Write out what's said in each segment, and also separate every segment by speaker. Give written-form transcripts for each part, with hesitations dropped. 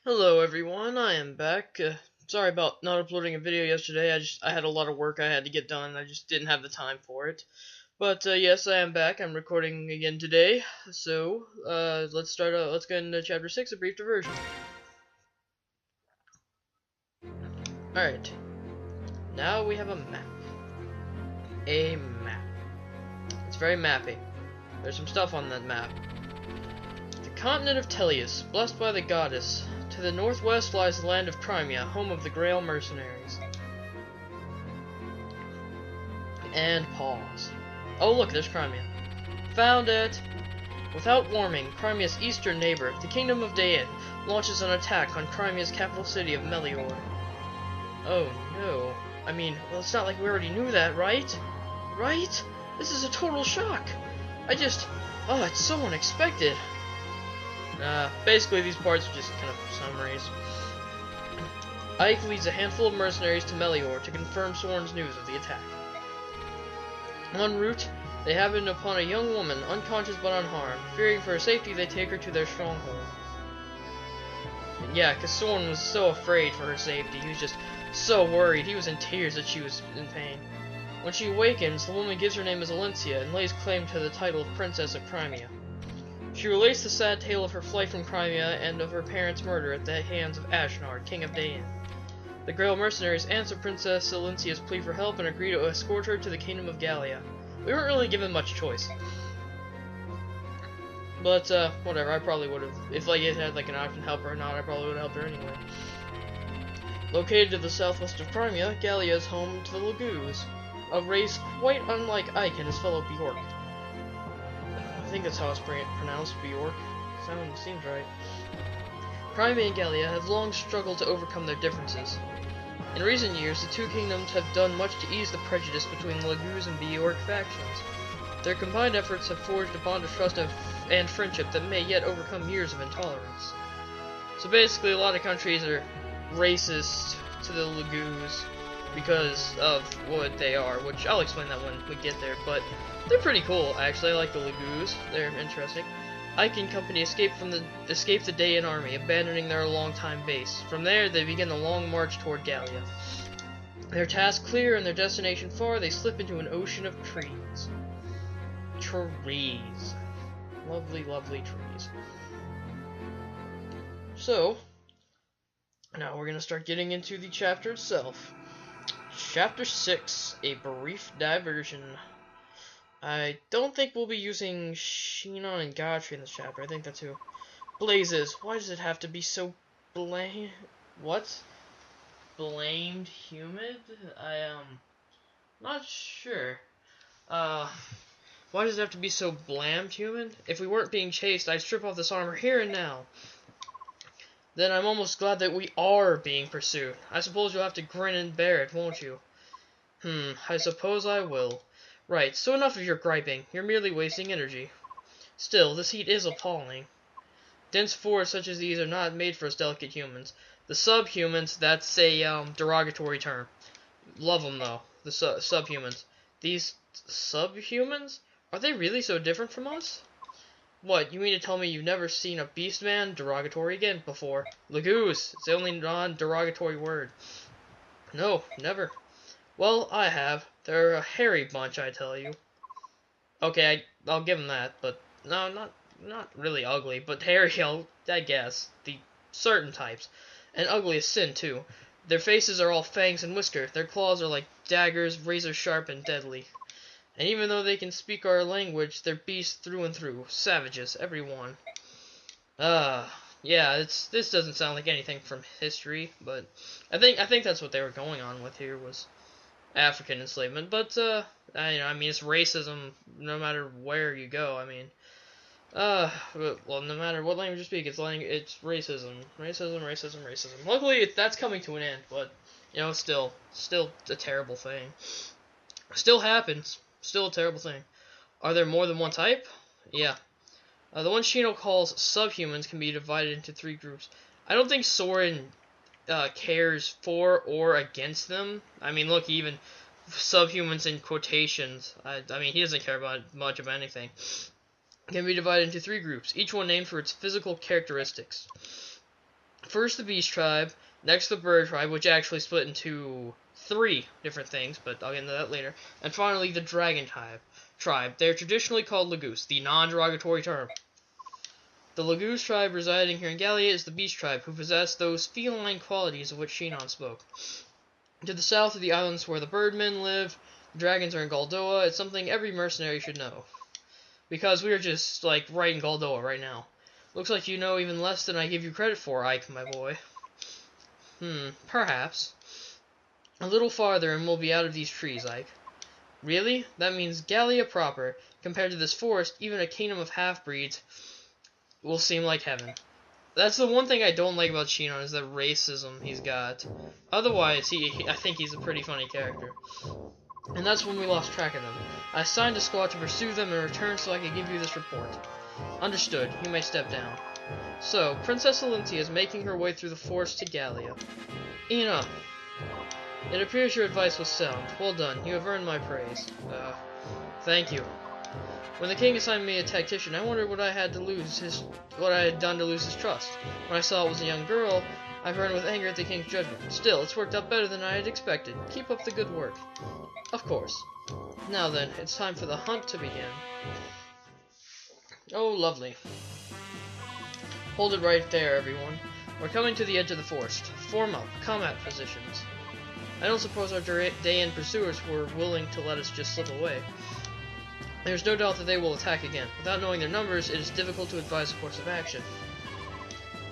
Speaker 1: Hello everyone, I am back. Sorry about not uploading a video yesterday. I had a lot of work I had to get done. I just didn't have the time for it. But yes, I am back. I'm recording again today. So let's start. Let's get into chapter 6, a brief diversion. All right. Now we have a map. A map. It's very mappy. There's some stuff on that map. The continent of Tellius, blessed by the goddess. To the northwest lies the land of Crimea, home of the Grail mercenaries. And pause. Oh look, there's Crimea. Found it! Without warning, Crimea's eastern neighbor, the Kingdom of Daen, launches an attack on Crimea's capital city of Melior. Oh no. I mean, well, it's not like we already knew that, right? Right? This is a total shock. Oh, it's so unexpected. Basically these parts are just kind of summaries. Ike leads a handful of mercenaries to Melior to confirm Soren's news of the attack. En route, they happen upon a young woman, unconscious but unharmed. Fearing for her safety, they take her to their stronghold. And yeah, because Soren was so afraid for her safety. He was just so worried. He was in tears that she was in pain. When she awakens, the woman gives her name as Alencia and lays claim to the title of Princess of Crimea. She relates the sad tale of her flight from Crimea and of her parents' murder at the hands of Ashnard, King of Daen. The Grail mercenaries answer Princess Alencia's plea for help and agree to escort her to the Kingdom of Gallia. We weren't really given much choice. But, whatever, I probably would've, if it had an option to help her or not, I probably would've helped her anyway. Located to the southwest of Crimea, Gallia is home to the Laguz, a race quite unlike Ike and his fellow Bjork. I think that's how it's pronounced, Bjork. Seems right. Crimea and Gallia have long struggled to overcome their differences. In recent years, the two kingdoms have done much to ease the prejudice between the Laguz and Bjork factions. Their combined efforts have forged a bond of trust and friendship that may yet overcome years of intolerance. So basically, a lot of countries are racist to the Laguz because of what they are, which I'll explain that when we get there, but they're pretty cool, actually. I like the Laguz. They're interesting. Ike and company escape the Daen army, abandoning their long-time base. From there, they begin the long march toward Gallia. Their task clear and their destination far, they slip into an ocean of trees. Trees. Lovely, lovely trees. So, now we're going to start getting into the chapter itself. Chapter 6, A Brief Diversion. I don't think we'll be using Shinon and Godfrey in this chapter. I think that's who. Blazes. Why does it have to be so What? Blamed humid? Not sure. Why does it have to be so blamed humid? If we weren't being chased, I'd strip off this armor here and now. Then I'm almost glad that we are being pursued. I suppose you'll have to grin and bear it, won't you? I suppose I will. Right, so enough of your griping. You're merely wasting energy. Still, this heat is appalling. Dense forests such as these are not made for us delicate humans. The subhumans, that's a derogatory term. Love them though, the subhumans. These subhumans? Are they really so different from us? What, you mean to tell me you've never seen a beast man, derogatory again, before? Laguz, it's the only non-derogatory word. No, never. Well, I have. They're a hairy bunch, I tell you. Okay, I'll give them that, but no, not really ugly, but hairy, I guess. The certain types. And ugly as sin, too. Their faces are all fangs and whisker. Their claws are like daggers, razor sharp and deadly. And even though they can speak our language, they're beasts through and through. Savages, every one. Yeah, this doesn't sound like anything from history, but I think that's what they were going on with here was African enslavement, but I mean, it's racism no matter where you go. I mean, well, no matter what language you speak, it's racism, racism. Luckily, that's coming to an end, but you know, still a terrible thing. Still happens. Still a terrible thing. Are there more than one type? Yeah. The one Shino calls subhumans can be divided into 3 groups. I don't think Soren cares for or against them. I mean, look, even subhumans in quotations. I mean, he doesn't care about much of anything. Can be divided into 3 groups, each one named for its physical characteristics. First the Beast Tribe, next the Bird Tribe, which actually split into 3 different things, but I'll get into that later. And finally the Dragon Tribe. They are traditionally called Lagoose, the non-derogatory term. The Lagoose tribe residing here in Gallia is the Beast Tribe, who possess those feline qualities of which Shinon spoke. To the south of the islands where the Birdmen live, the dragons are in Galdoa. It's something every mercenary should know. Because we are just, like, right in Galdoa right now. Looks like you know even less than I give you credit for, Ike, my boy. Perhaps. A little farther and we'll be out of these trees, Ike. Really? That means Gallia proper. Compared to this forest, even a kingdom of half-breeds will seem like heaven. That's the one thing I don't like about Shinon, is the racism he's got. Otherwise, I think he's a pretty funny character. And that's when we lost track of them. I assigned a squad to pursue them and return so I could give you this report. Understood. You may step down. So, Princess Olyncia is making her way through the forest to Gallia. Enough. It appears your advice was sound. Well done. You have earned my praise. Thank you. When the king assigned me a tactician, I wondered what I had done to lose his trust. When I saw it was a young girl, I burned with anger at the king's judgment. Still, it's worked out better than I had expected. Keep up the good work. Of course. Now then, it's time for the hunt to begin. Oh, lovely. Hold it right there, everyone. We're coming to the edge of the forest. Form up. Combat positions. I don't suppose our Dayan pursuers were willing to let us just slip away. There's no doubt that they will attack again. Without knowing their numbers, it is difficult to advise a course of action.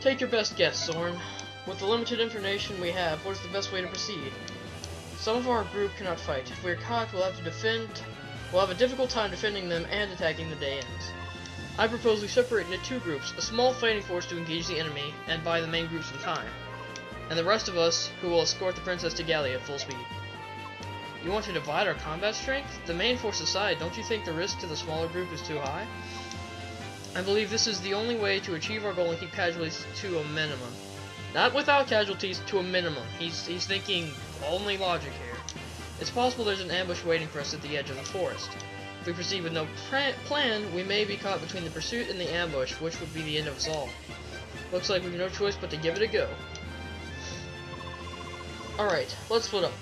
Speaker 1: Take your best guess, Zorn. With the limited information we have, what is the best way to proceed? Some of our group cannot fight. If we are caught, we'll have a difficult time defending them and attacking the Dayans. I propose we separate into 2 groups, a small fighting force to engage the enemy and buy the main group some time, and the rest of us who will escort the princess to Gallia at full speed. You want to divide our combat strength? The main force aside, don't you think the risk to the smaller group is too high? I believe this is the only way to achieve our goal and keep casualties to a minimum. Not without casualties, to a minimum. He's thinking only logic here. It's possible there's an ambush waiting for us at the edge of the forest. If we proceed with no plan, we may be caught between the pursuit and the ambush, which would be the end of us all. Looks like we have no choice but to give it a go. Alright, let's split up.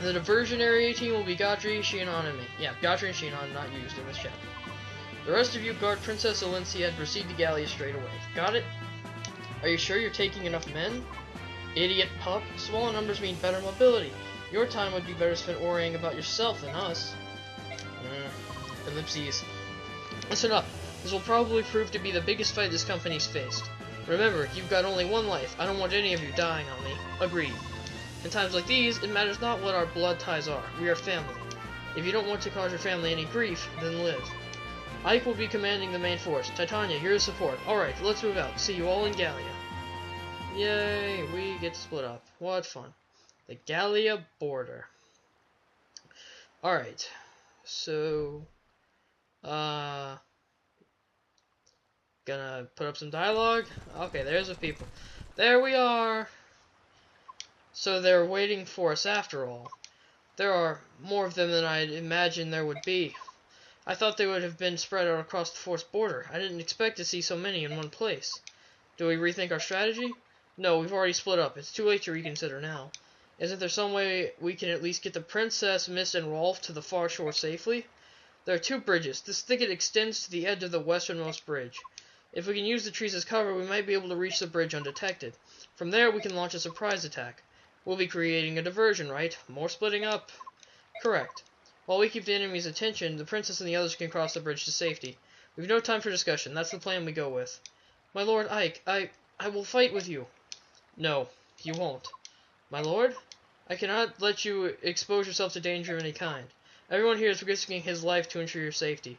Speaker 1: The diversionary team will be Godfrey, Shinon, and me. Yeah, Godfrey and Shinon not used in this chapter. The rest of you guard Princess Olyncia and proceed to Gallia straight away. Got it? Are you sure you're taking enough men? Idiot pup. Smaller numbers mean better mobility. Your time would be better spent worrying about yourself than us. Ellipses. Listen up. This will probably prove to be the biggest fight this company's faced. Remember, you've got only one life. I don't want any of you dying on me. Agreed. In times like these, it matters not what our blood ties are. We are family. If you don't want to cause your family any grief, then live. Ike will be commanding the main force. Titania, you're the support. Alright, let's move out. See you all in Gallia. Yay, we get to split up. What fun. The Gallia border. Alright. So, gonna put up some dialogue. Okay, there's the people. There we are. So they're waiting for us after all. There are more of them than I'd imagined there would be. I thought they would have been spread out across the forest border. I didn't expect to see so many in one place. Do we rethink our strategy? No, we've already split up. It's too late to reconsider now. Isn't there some way we can at least get the Princess, Mist, and Rolf to the far shore safely? There are 2 bridges. This thicket extends to the edge of the westernmost bridge. If we can use the trees as cover, we might be able to reach the bridge undetected. From there, we can launch a surprise attack. We'll be creating a diversion, right? More splitting up. Correct. While we keep the enemy's attention, the princess and the others can cross the bridge to safety. We've no time for discussion. That's the plan we go with. My lord Ike, I will fight with you. No, you won't. My lord? I cannot let you expose yourself to danger of any kind. Everyone here is risking his life to ensure your safety.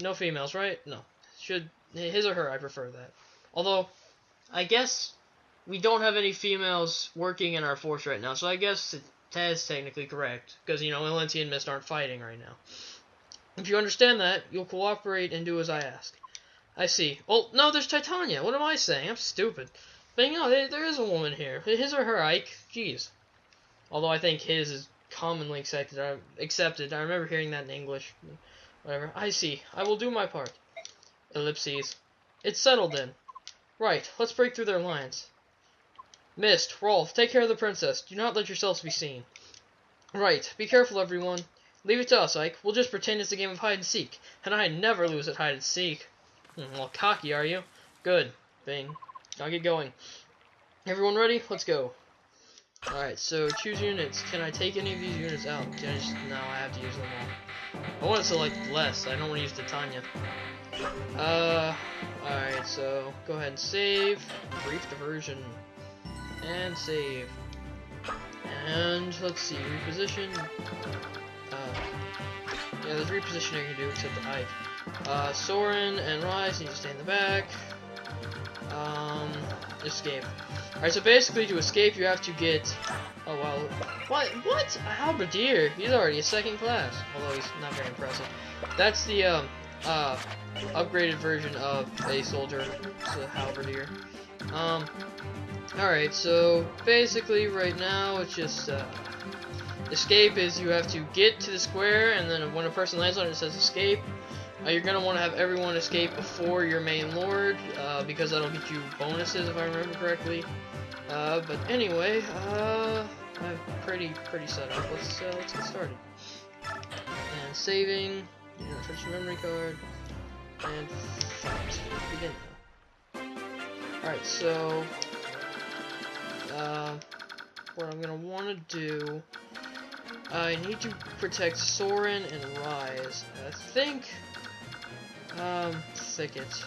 Speaker 1: No females, right? No. His or her, I prefer that. Although, I guess we don't have any females working in our force right now, so I guess that's technically correct. Because, you know, Olyncia and Mist aren't fighting right now. If you understand that, you'll cooperate and do as I ask. I see. Oh, no, there's Titania. What am I saying? I'm stupid. But, you know, there is a woman here. His or her, Ike. Jeez. Although I think his is commonly accepted. I remember hearing that in English. Whatever. I see. I will do my part. Ellipses. It's settled then. Right. Let's break through their lines. Mist, Rolf, take care of the princess. Do not let yourselves be seen. Right, be careful, everyone. Leave it to us, Ike. We'll just pretend it's a game of hide-and-seek. And I never lose at hide-and-seek. Well, cocky, are you? Good. Bing. I'll get going. Everyone ready? Let's go. Alright, so choose units. Can I take any of these units out? Can I just... No, I have to use them all. I want to select less. I don't want to use Titania. Alright, so go ahead and save. Brief diversion. And save. And let's see, reposition. Yeah, there's repositioning you can do except the Ike. Soren and Rise need to stay in the back. Escape. Alright, so basically to escape you have to get... Oh, wow. What? A halberdier? He's already a second class. Although he's not very impressive. That's the, upgraded version of a soldier. It's a halberdier. Alright, so basically right now it's just, escape is you have to get to the square, and then when a person lands on it, it says escape. You're going to want to have everyone escape before your main lord, because that'll get you bonuses if I remember correctly. But anyway, I'm pretty set up. Let's get started. And saving, touch the memory card, and fight. Begin now. Alright, so what I'm gonna want to do, I need to protect Soren and Rise. I think, Thicket.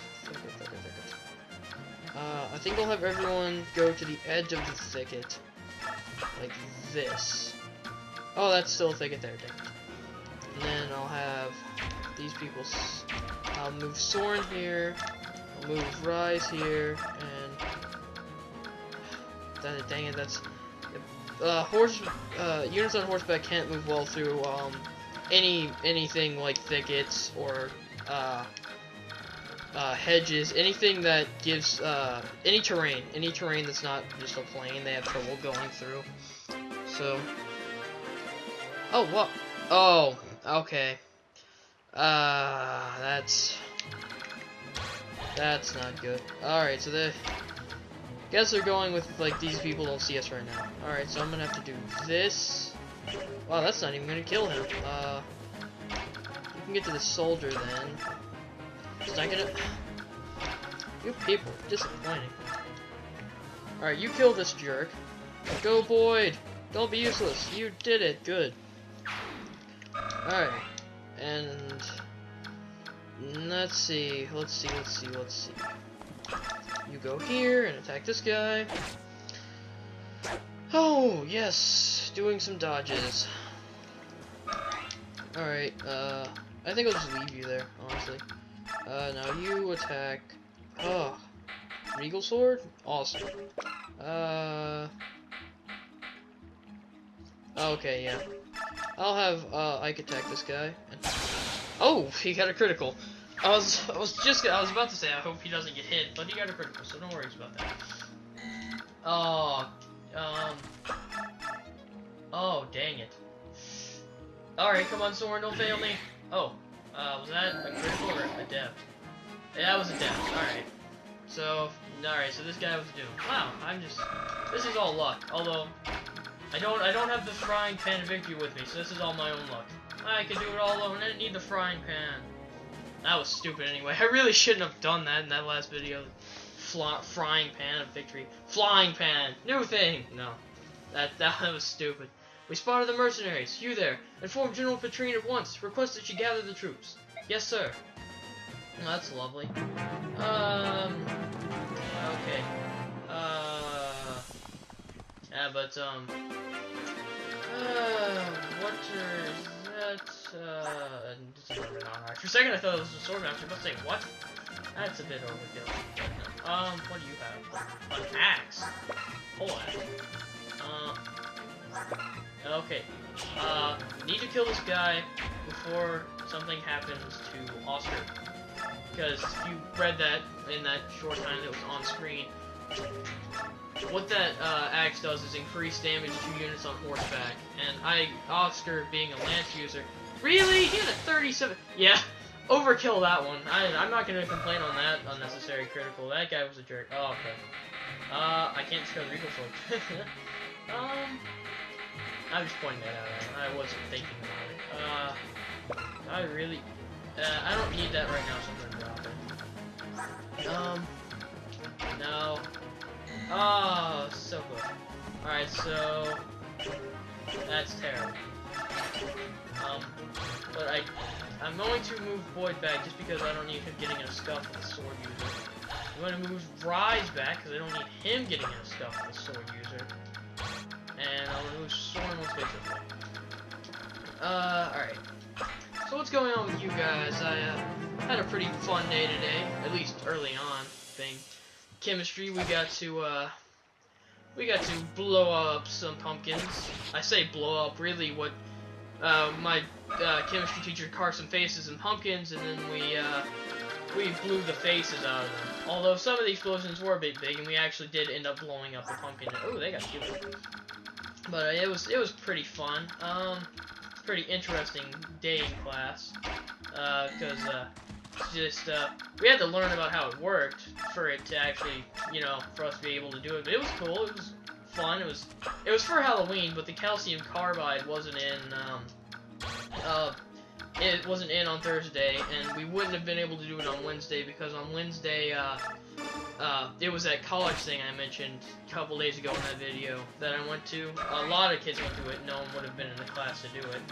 Speaker 1: I think I'll have everyone go to the edge of the thicket, like this. Oh, that's still a thicket there, dang it. And then I'll have these people, I'll move Soren here, I'll move Rise here, and dang it, that's units on horseback can't move well through anything like thickets or hedges, anything that gives any terrain that's not just a plain, they have trouble going through. So, oh, what? Oh, okay. That's not good. Alright, so guess they're going with, like, these people don't see us right now. Alright, so I'm gonna have to do this. Wow, that's not even gonna kill him. You can get to the soldier then. It's not gonna... You people, disappointing. Alright, you kill this jerk. Go, Boyd! Don't be useless. You did it. Good. Alright. And... Let's see. You go here and attack this guy. Oh, yes. Doing some dodges. Alright, I think I'll just leave you there, honestly. Now you attack... Oh. Regal Sword? Awesome. Okay, yeah. I'll have, Ike attack this guy. Oh, he got a critical. I was about to say, I hope he doesn't get hit, but he got a critical, so no worries about that. Oh, dang it. Alright, come on, Soren, don't fail me. Oh, was that a critical or a depth? Yeah, that was a depth, alright. So, this guy was doomed. Wow, this is all luck, although, I don't have the frying pan of victory with me, so this is all my own luck. I can do it all alone, I didn't need the frying pan. That was stupid anyway. I really shouldn't have done that in that last video. Frying pan of victory. Flying pan! New thing! No. That was stupid. We spotted the mercenaries. You there. Inform General Petrine at once. Request that you gather the troops. Yes, sir. Oh, that's lovely. Okay. Yeah, but, what is that? For a second I thought it was a sword master, but say, what? That's a bit overkill. What do you have? An axe. Whole axe. Okay. Need to kill this guy before something happens to Oscar. Because if you read that in that short time that was on screen, what that axe does is increase damage to units on horseback. And Oscar being a lance user, really? He had a 37. Yeah. overkill that one. I'm not gonna complain on that unnecessary critical. That guy was a jerk. Oh, okay. I can't discover the Eagle Sword. I'm just pointing that out. I wasn't thinking about it. I really... I don't need that right now, so I'm gonna drop it. No. Oh, so good. Alright, so... That's terrible. But I'm going to move Boyd back just because I don't need him getting in a scuff with the sword user. I'm going to move Rise back because I don't need him getting in a scuff with the sword user. And I'm going to move Storm once basically. Alright. So what's going on with you guys? I had a pretty fun day today, at least early on. Thing. Chemistry, we got to blow up some pumpkins. I say blow up, really what my chemistry teacher carved some faces and pumpkins, and then we blew the faces out of them. Although some of the explosions were a bit big, and we actually did end up blowing up the pumpkin. Oh, they got killed. But it was pretty fun. Pretty interesting day in class, because we had to learn about how it worked for it to actually, for us to be able to do it. But it was cool. It was fun. It was for Halloween, but the calcium carbide wasn't in. It wasn't in on Thursday, and we wouldn't have been able to do it on Wednesday because on Wednesday, it was that college thing I mentioned a couple days ago in that video that I went to. A lot of kids went to it. No one would have been in the class to do it.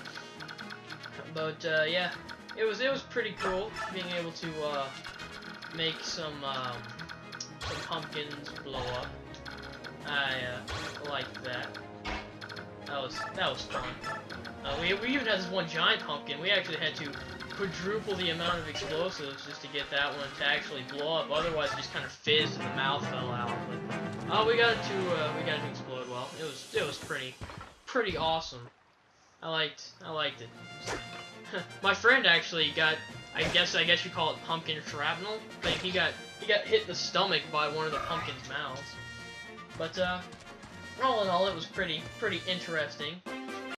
Speaker 1: But yeah, it was pretty cool being able to make some pumpkins blow up. I liked that. That was fun. We even had this one giant pumpkin. We actually had to quadruple the amount of explosives just to get that one to actually blow up. Otherwise, it just kind of fizzed and the mouth fell out. But we got it to explode well. It was pretty awesome. I liked it. My friend actually got, I guess you call it pumpkin shrapnel. I think he got hit in the stomach by one of the pumpkin's mouths. But all in all, it was pretty interesting.